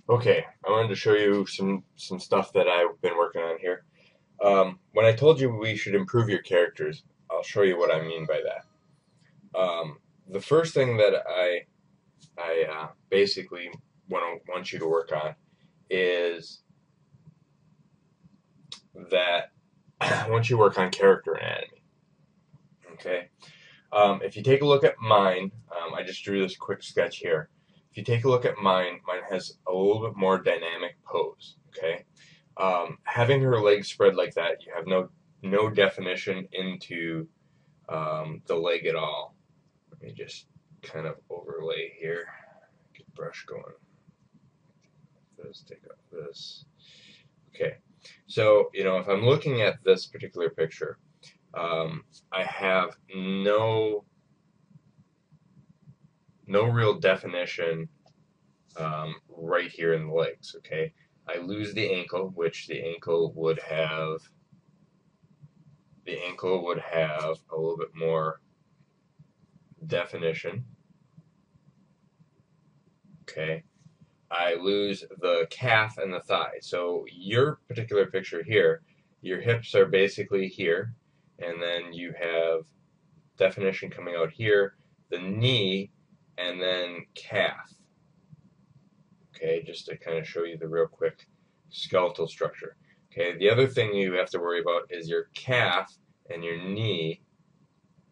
Okay, I wanted to show you some stuff that I've been working on here. When I told you we should improve your characters, I'll show you what I mean by that. The first thing that I basically want you to work on is that I want you to work on character anatomy. Okay, if you take a look at mine, I just drew this quick sketch here. If you take a look at mine has a little bit more dynamic pose. Okay, having her legs spread like that, you have no definition into the leg at all. Let me just kind of overlay here. Get the brush going. This, take out this. Okay, so if I'm looking at this particular picture, I have no real definition right here in the legs. Okay, I lose the ankle, which the ankle would have a little bit more definition. Okay, I lose the calf and the thigh. So your particular picture here, your hips are basically here, and then you have definition coming out here, the knee, and then calf. Okay, just to kind of show you the real quick skeletal structure. Okay, the other thing you have to worry about is your calf and your knee.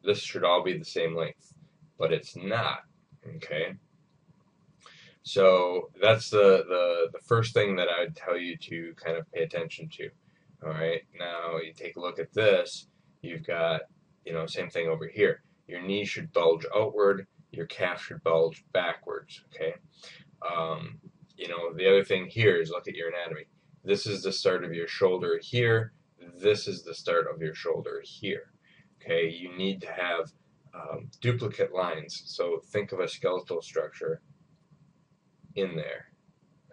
This should all be the same length, but it's not. Okay, so that's the first thing that I would tell you to kind of pay attention to. All right, now you take a look at this. You've got, same thing over here. Your knee should bulge outward. Your calf should bulge backwards. Okay. Um, the other thing here is look at your anatomy. This is the start of your shoulder here. This is the start of your shoulder here. Okay, you need to have duplicate lines. So think of a skeletal structure in there,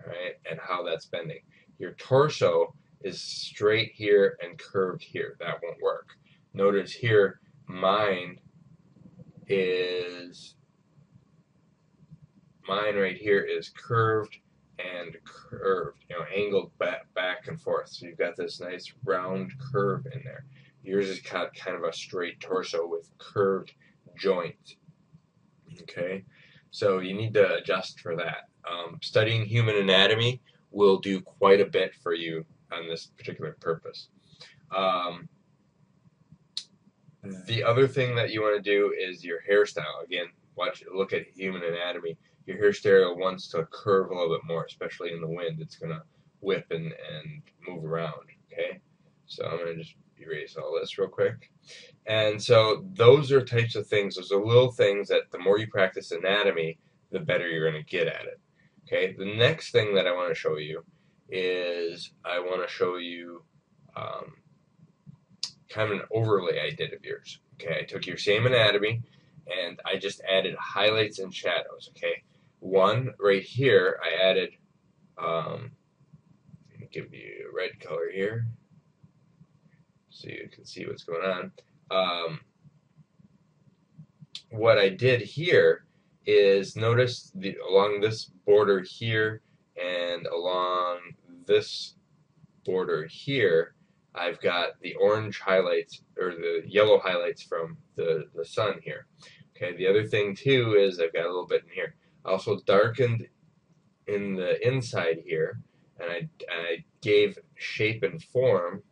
all right, and how that's bending. Your torso is straight here and curved here. That won't work. Notice here, is mine right here is curved and curved, angled back and forth. So you've got this nice round curve in there. Yours is kind of a straight torso with curved joints. Okay, so you need to adjust for that. Studying human anatomy will do quite a bit for you on this particular purpose. Um, the other thing that you want to do is your hairstyle. Again, look at human anatomy. Your hairstyle wants to curve a little bit more, especially in the wind. It's going to whip and move around. Okay, so I'm going to just erase all this real quick. And so those are types of things. Those are little things that the more you practice anatomy, the better you're going to get at it. Okay, the next thing that I want to show you is I want to show you um, kind of an overlay I did of yours. Okay, I took your same anatomy and I just added highlights and shadows. Okay, one right here I added. Let me give you a red color here so you can see what's going on. What I did here is notice along this border here and along this border here, I've got the orange highlights or the yellow highlights from the sun here. Okay, the other thing too is I've got a little bit in here. I also darkened in the inside here, and I gave shape and form.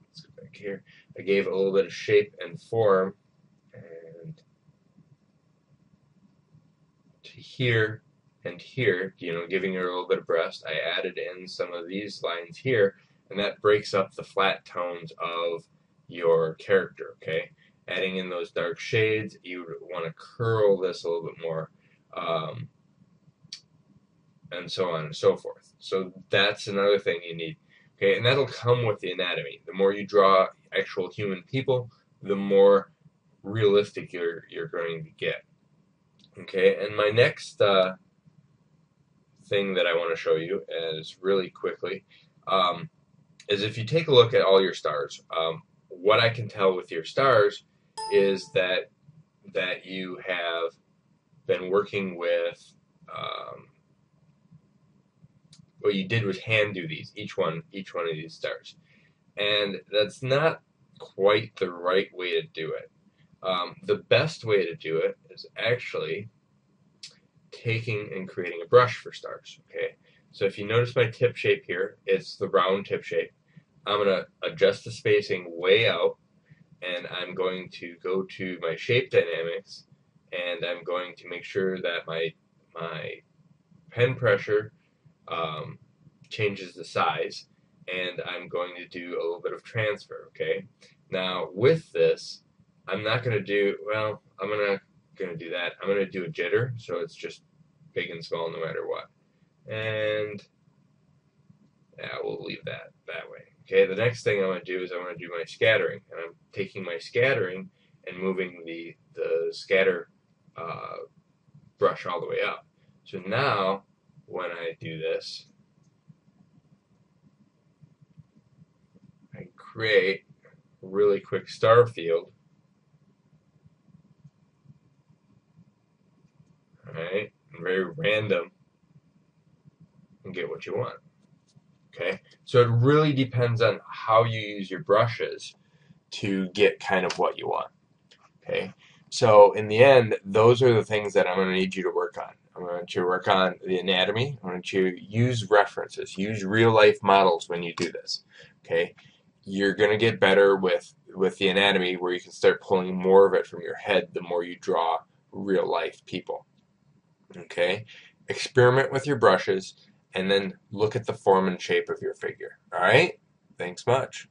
Let's go back here. I gave a little bit of shape and form, and to here and here, giving her a little bit of breast. I added in some of these lines here, and that breaks up the flat tones of your character, okay? Adding in those dark shades, you want to curl this a little bit more, and so on and so forth. So that's another thing you need, okay? And that'll come with the anatomy. The more you draw actual human people, the more realistic you're going to get. Okay, and my next thing that I want to show you is really quickly is if you take a look at all your stars, what I can tell with your stars is that you have been working with what you did was hand do these, each one of these stars. And that's not quite the right way to do it. The best way to do it is actually taking and creating a brush for stars, okay? So if you notice my tip shape here, it's the round tip shape. I'm going to adjust the spacing way out, and I'm going to go to my shape dynamics, and I'm going to make sure that my pen pressure changes the size, and I'm going to do a little bit of transfer, okay? Now, with this, I'm not going to do, well, I'm not going to do that. I'm going to do a jitter, so it's just big and small no matter what. And yeah, we'll leave that that way. Okay, the next thing I'm going to do is I'm going to do my scattering, and I'm taking my scattering and moving the scatter brush all the way up. So now, when I do this, I create a really quick star field. Alright, very random, and get what you want. Okay, so it really depends on how you use your brushes to get kind of what you want. Okay, so in the end, those are the things that I'm going to need you to work on. I'm going to work on the anatomy. I'm going to use references, use real life models when you do this. Okay, you're going to get better with the anatomy, where you can start pulling more of it from your head the more you draw real life people. Okay, experiment with your brushes, and then look at the form and shape of your figure. All right, thanks much.